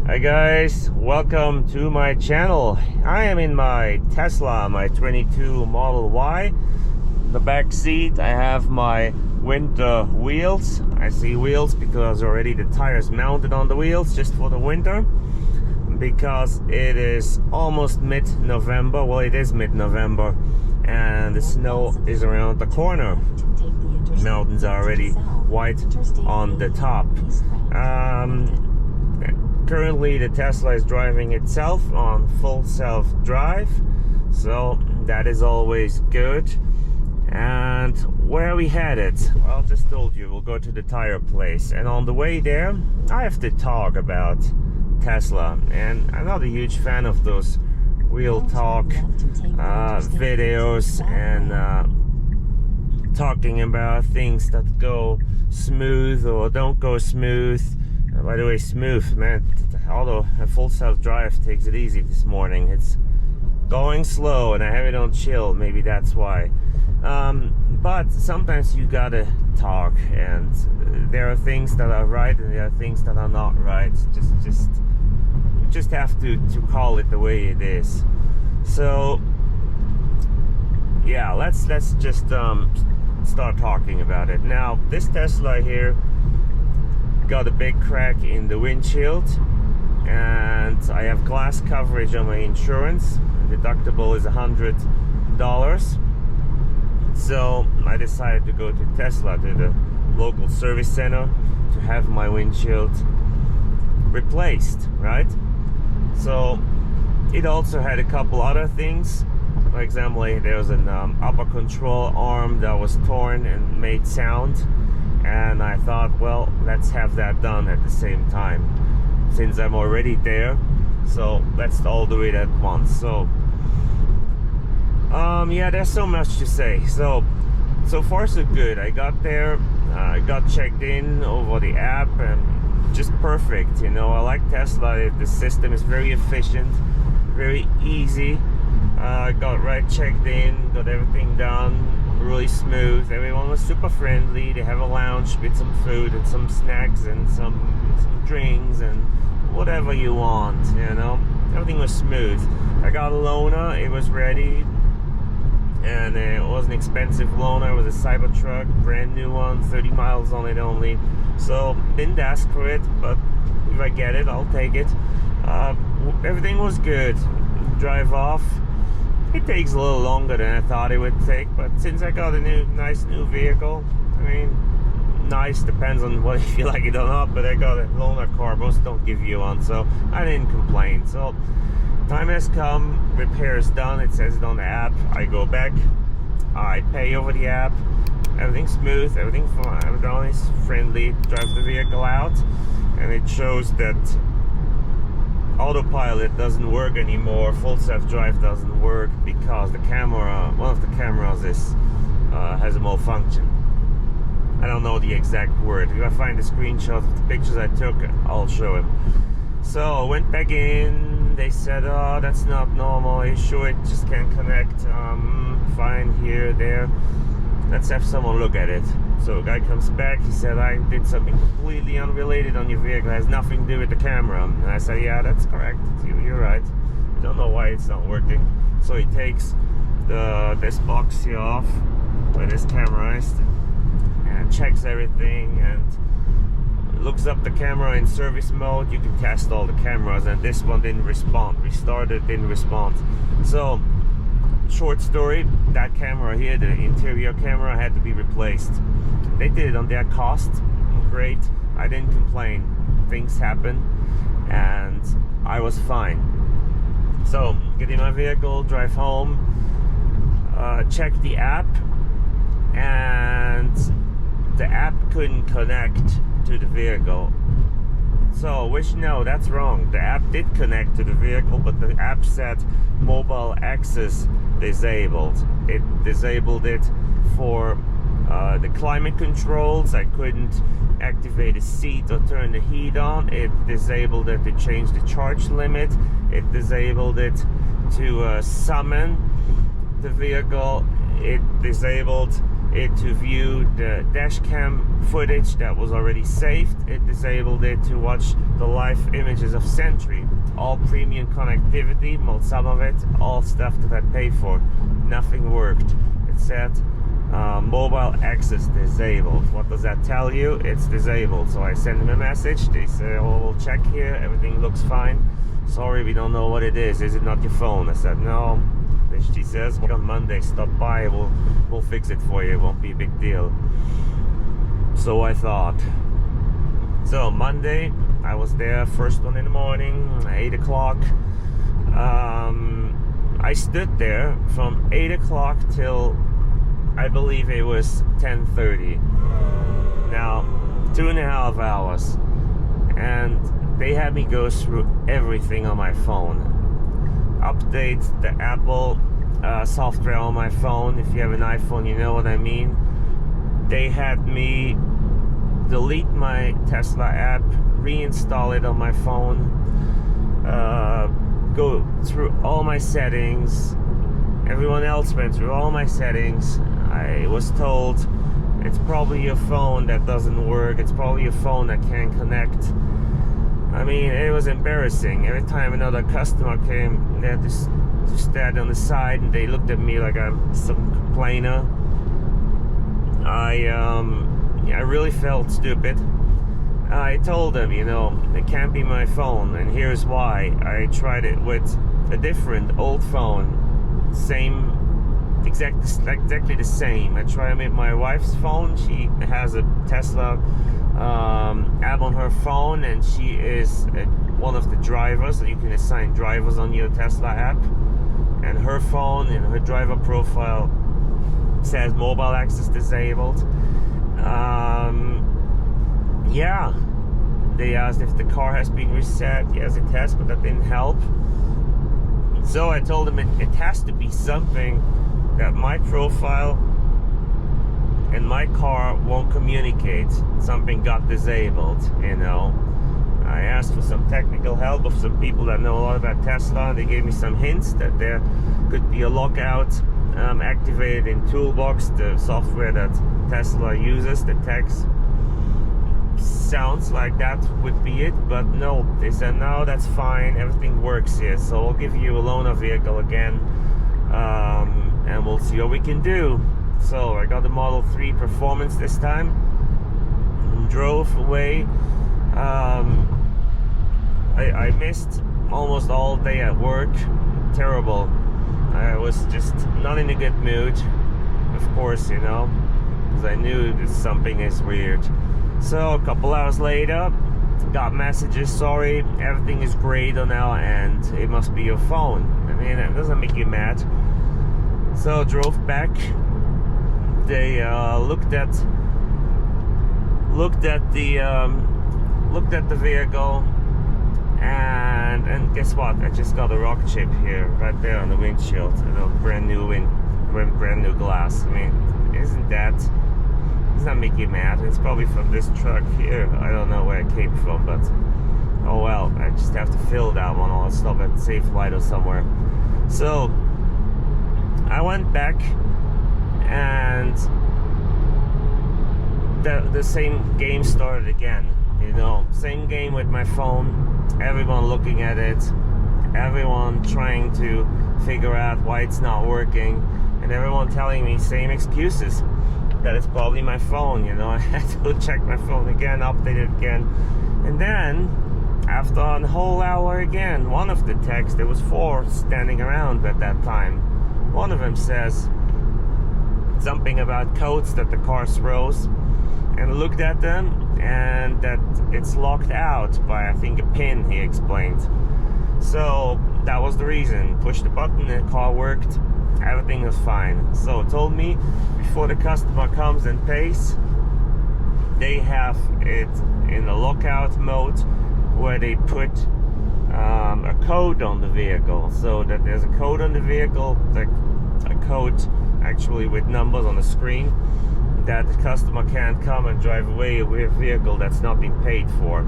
Hi guys, welcome to my channel. I am in my Tesla, my 22 Model Y. The back seat, I have my winter wheels. I see wheels because already the tires mounted on the wheels just for the winter, because it is almost mid-November. Well, it is mid-November and the snow is around the corner. The mountains are already white on the top. Currently the Tesla is driving itself on full self-drive, so that is always good. And where are we headed? Well, I just told you, we'll go to the tire place, and on the way there I have to talk about Tesla. And I'm not a huge fan of those real talk videos and talking about things that go smooth or don't go smooth. By the way, smooth, man, although a full self-drive takes it easy this morning. It's going slow and I have it on chill, maybe that's why. But sometimes you gotta talk, and there are things that are right and there are things that are not right. You just have to call it the way it is. So yeah, let's just start talking about it. Now, this Tesla here got a big crack in the windshield, and I have glass coverage on my insurance. The deductible is $100. So I decided to go to Tesla, to the local service center, to have my windshield replaced, right? So it also had a couple other things. For example, there was an upper control arm that was torn and made sound, and I thought, well, let's have that done at the same time since I'm already there, so let's all do it at once. So yeah, there's so much to say. So far so good. I got there, I got checked in over the app, and just perfect. You know, I like Tesla. The system is very efficient, very easy. Got right checked in, got everything done really smooth. Everyone was super friendly. They have a lounge with some food and some snacks and some drinks and whatever you want, you know. Everything was smooth. I got a loaner, it was ready, and it was an expensive loaner. It was a Cybertruck, brand new one, 30 miles on it only, so didn't ask for it, but if I get it, I'll take it. Everything was good. Drive off. It takes a little longer than I thought it would take, but since I got a nice new vehicle, I mean, nice depends on what if you like it or not, but I got a loaner car. Most don't give you one, so I didn't complain. So time has come, repair's done, it says it on the app. I go back, I pay over the app, everything's smooth, everything fine, everyone is friendly, drive the vehicle out, and it shows that autopilot doesn't work anymore, full self-drive doesn't work, because the camera, one of the cameras is has a malfunction. I don't know the exact word. If I find a screenshot of the pictures I took, I'll show him. So I went back in, they said, oh, that's not normal, are you sure it just can't connect? Fine, here, there, let's have someone look at it. So a guy comes back, he said, I did something completely unrelated on your vehicle, it has nothing to do with the camera. And I said, yeah, that's correct, you're right. I don't know why it's not working. So he takes this box here off, where this camera is, and checks everything, and looks up the camera in service mode. You can test all the cameras, and this one didn't respond. Restarted, didn't respond. So short story, that camera here, the interior camera, had to be replaced. They did it on their cost. Great, I didn't complain. Things happen, and I was fine. So get in my vehicle, drive home, check the app, and the app couldn't connect to the vehicle. So, no, that's wrong. The app did connect to the vehicle, but the app said mobile access disabled. It disabled it for the climate controls. I couldn't activate a seat or turn the heat on. It disabled it to change the charge limit. It disabled it to summon the vehicle. It disabled it to view the dash cam footage that was already saved. It disabled it to watch the live images of Sentry. All premium connectivity, some of it, all stuff that I paid for. Nothing worked. It said mobile access disabled. What does that tell you? It's disabled. So I sent them a message. They say, oh, we'll check here. Everything looks fine. Sorry, we don't know what it is. Is it not your phone? I said, no. She says, on Monday, stop by. We'll fix it for you. It won't be a big deal. So I thought. So Monday, I was there first one in the morning, 8 o'clock. I stood there from 8 o'clock till I believe it was 10:30. Now, 2.5 hours. And they had me go through everything on my phone. Update the Apple software on my phone. If you have an iPhone, you know what I mean. They had me delete my Tesla app, reinstall it on my phone, go through all my settings. Everyone else went through all my settings. I was told it's probably your phone that doesn't work. It's probably your phone that can't connect. I mean, it was embarrassing. Every time another customer came, they had to stand on the side and they looked at me like I'm some complainer. I really felt stupid. I told them, you know, it can't be my phone, and here's why. I tried it with a different old phone, exactly the same. I tried it with my wife's phone. She has a Tesla app on her phone, and she is one of the drivers, so you can assign drivers on your Tesla app. And her phone and her driver profile says mobile access disabled. Yeah, they asked if the car has been reset. Yes, it has, but that didn't help. So I told them it has to be something that my profile and my car won't communicate. Something got disabled, you know. I asked for some technical help of some people that know a lot about Tesla. They gave me some hints that there could be a lockout activated in Toolbox, the software that Tesla uses. The text sounds like that would be it, but no. They said, no, that's fine. Everything works here. So I'll give you a loaner vehicle again, and we'll see what we can do. So I got the Model 3 Performance this time. Drove away. I missed almost all day at work. Terrible. I was just not in a good mood, of course, you know, because I knew that something is weird. So a couple hours later, got messages, sorry, everything is great on our end. It must be your phone. I mean, it doesn't make you mad. So drove back. They looked at the vehicle, and guess what? I just got a rock chip here, right there on the windshield. You know, brand new glass. I mean, doesn't that make you mad? It's probably from this truck here. I don't know where it came from, but oh well. I just have to fill that one. I'll stop at Safe Light or somewhere. So I went back, and the same game started again. You know, same game with my phone. Everyone looking at it, everyone trying to figure out why it's not working, and everyone telling me same excuses, that it's probably my phone. You know, I had to go check my phone again, update it again, and then after a whole hour again, one of the techs, there was 4 standing around at that time. One of them says something about codes that the car throws, and looked at them, and that it's locked out by, I think, a pin, he explained. So that was the reason. Pushed the button, the car worked, everything was fine. So told me before the customer comes and pays, they have it in the lockout mode, where they put a code on the vehicle, so that there's a code on the vehicle, like a code actually with numbers on the screen, that the customer can't come and drive away with a vehicle that's not been paid for.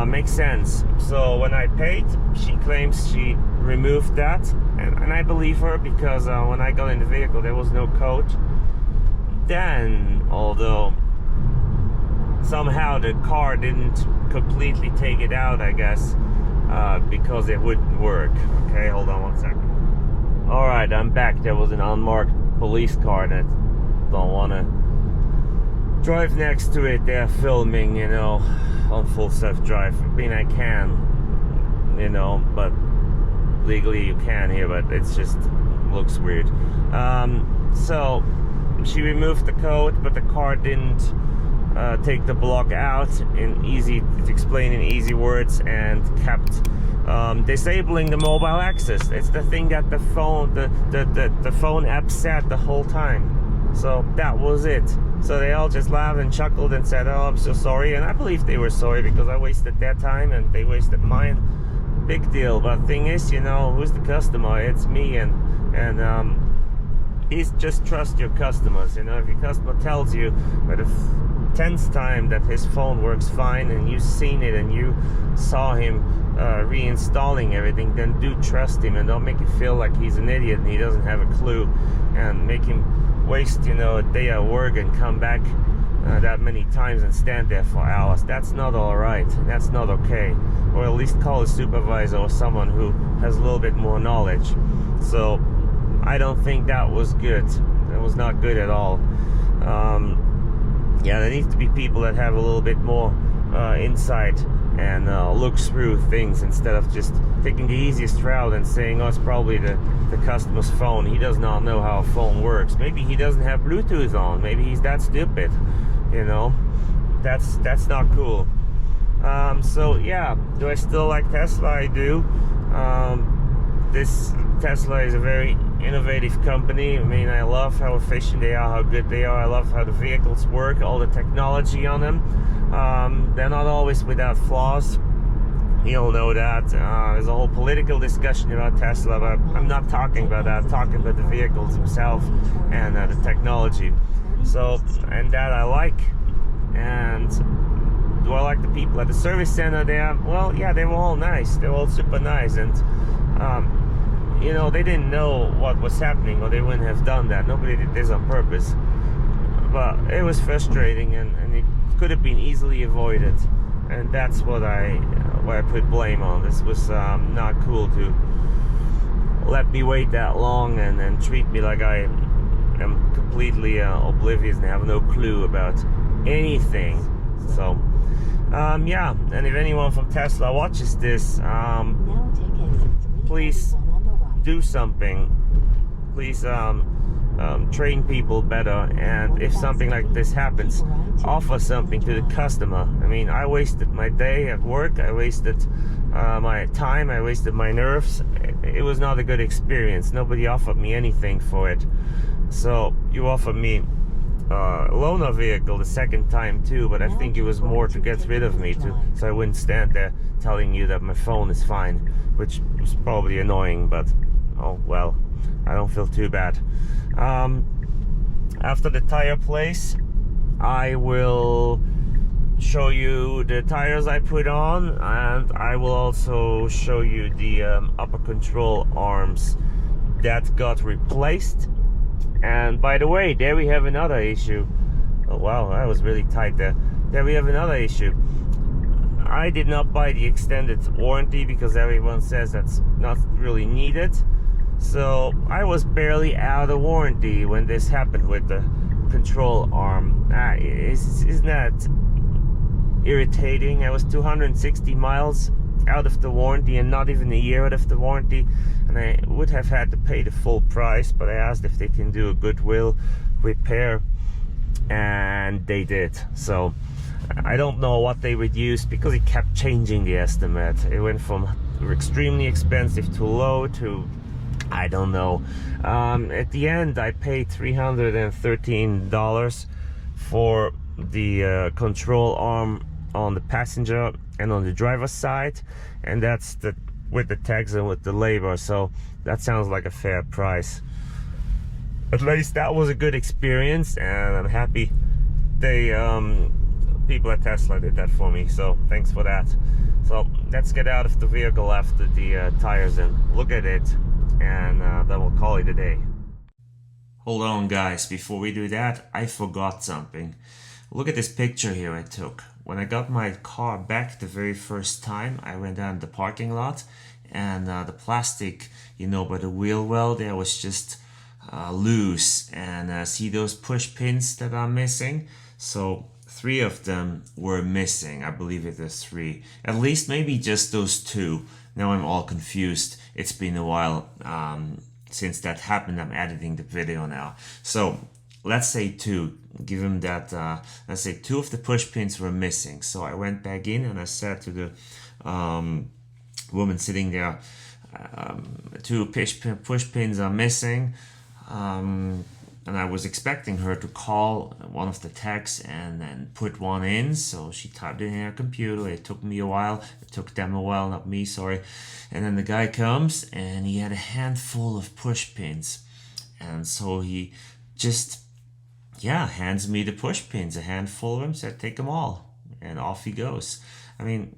Makes sense. So when I paid, she claims she removed that, and I believe her, because when I got in the vehicle there was no code. then, although somehow the car didn't completely take it out, I guess, because it wouldn't work. Okay, hold on 1 second. All right, I'm back. There was an unmarked police car that don't want to drive next to it. They're filming, you know, on full self-drive. I mean, I can, you know, but legally you can here, but it's just looks weird. So she removed the code, but the car didn't take the block out to explain in easy words, and kept disabling the mobile access. It's the thing that the phone app said the whole time. So that was it. So they all just laughed and chuckled and said, "Oh, I'm so sorry." And I believe they were sorry because I wasted their time and they wasted mine. Big deal. But the thing is, you know, who's the customer? It's me, and please just trust your customers. You know, if your customer tells you by the 10th time that his phone works fine and you've seen it and you saw him reinstalling everything, then do trust him and don't make you feel like he's an idiot and he doesn't have a clue, and make him waste, you know, a day at work and come back that many times and stand there for hours. That's not all right. That's not okay. Or at least call a supervisor or someone who has a little bit more knowledge. So I don't think that was good. That was not good at all. Yeah, there needs to be people that have a little bit more insight and look through things instead of just taking the easiest route and saying, "Oh, it's probably the customer's phone. He does not know how a phone works." Maybe he doesn't have Bluetooth on. Maybe he's that stupid. You know, that's not cool. So yeah, do I still like Tesla? I do. This Tesla is a very innovative company. I mean, I love how efficient they are, how good they are. I love how the vehicles work, all the technology on them. They're not always without flaws. You'll know that. There's a whole political discussion about Tesla, but I'm not talking about that. I'm talking about the vehicles themselves and the technology. So, and that I like. And do I like the people at the service center there? Well, yeah, they were all nice. They were all super nice. And you know, they didn't know what was happening, or they wouldn't have done that. Nobody did this on purpose. But it was frustrating, and it could have been easily avoided. And that's what I put blame on. This was not cool to let me wait that long and treat me like I am completely oblivious and have no clue about anything. So yeah, and if anyone from Tesla watches this, please do something. Please train people better, and if something like this happens, offer something to the customer. I mean, I wasted my day at work, I wasted my time, I wasted my nerves. It was not a good experience. Nobody offered me anything for it. So you offered me a loaner vehicle the second time too, but I think it was more to get rid of me, so I wouldn't stand there telling you that my phone is fine, which was probably annoying, but oh well, I don't feel too bad. After the tire place, I will show you the tires I put on, and I will also show you the upper control arms that got replaced. And by the way, there we have another issue. Oh wow, that was really tight there. There we have another issue. I did not buy the extended warranty because everyone says that's not really needed. So I was barely out of warranty when this happened with the control arm. Isn't that irritating? I was 260 miles out of the warranty and not even a year out of the warranty, and I would have had to pay the full price, but I asked if they can do a goodwill repair, and they did. So I don't know what they reduced, because it kept changing the estimate. It went from extremely expensive to low to I don't know. At the end I paid $313 for the control arm on the passenger and on the driver's side, and that's with the tags and with the labor, so that sounds like a fair price. At least that was a good experience, and I'm happy they people at Tesla did that for me, so thanks for that. So let's get out of the vehicle after the tires and look at it, and then we'll call it a day. Hold on guys, before we do that, I forgot something. Look at this picture here I took. When I got my car back the very first time, I went down the parking lot, and the plastic, you know, by the wheel well there was just loose, and see those push pins that are missing? So 3 of them were missing. I believe it is 3. At least maybe just those 2. Now I'm all confused. It's been a while since that happened. I'm editing the video now. So let's say 2. Give him that. Let's say 2 of the push pins were missing. So I went back in and I said to the woman sitting there, 2 push pins are missing. And I was expecting her to call one of the techs and then put one in. So she typed it in her computer. It took me a while. It took them a while, not me, sorry. And then the guy comes and he had a handful of push pins. And so he just, hands me the push pins, a handful of them, said take them all. And off he goes. I mean,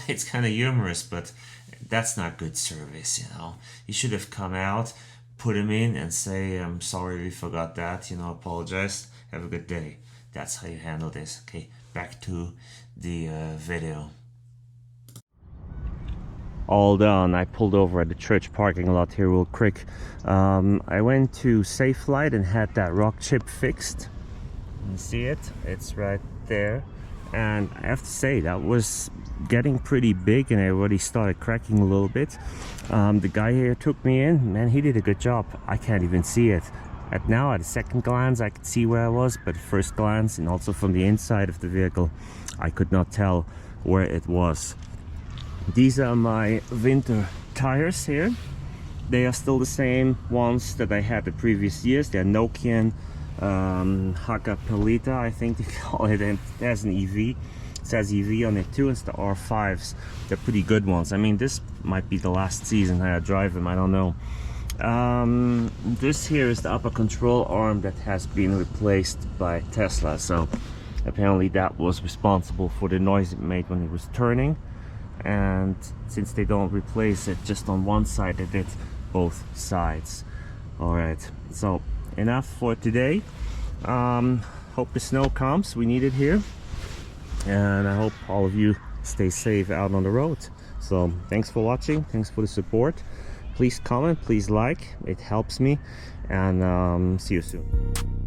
it's kind of humorous, but that's not good service, you know. He should have come out, put him in and say, I'm sorry we forgot that, you know, apologize, have a good day. That's how you handle this. Okay, back to the video. All done. I pulled over at the church parking lot here real quick. I went to Safelite and had that rock chip fixed. You see it? It's right there. And I have to say, that was getting pretty big and it already started cracking a little bit. The guy here took me in, man, he did a good job. I can't even see it. At a second glance, I could see where I was, but first glance and also from the inside of the vehicle, I could not tell where it was. These are my winter tires here. They are still the same ones that I had the previous years. They're Nokian Haka Pelita, I think they call it, and it has an EV. It says EV on it too. It's the R5s. They're pretty good ones. I mean, this might be the last season I drive them, I don't know. This here is the upper control arm that has been replaced by Tesla, so apparently that was responsible for the noise it made when it was turning. And since they don't replace it just on one side, they did both sides. Alright, so enough for today. Hope the snow comes, we need it here, and I hope all of you stay safe out on the road. So thanks for watching, thanks for the support. Please comment, please like, it helps me, and see you soon.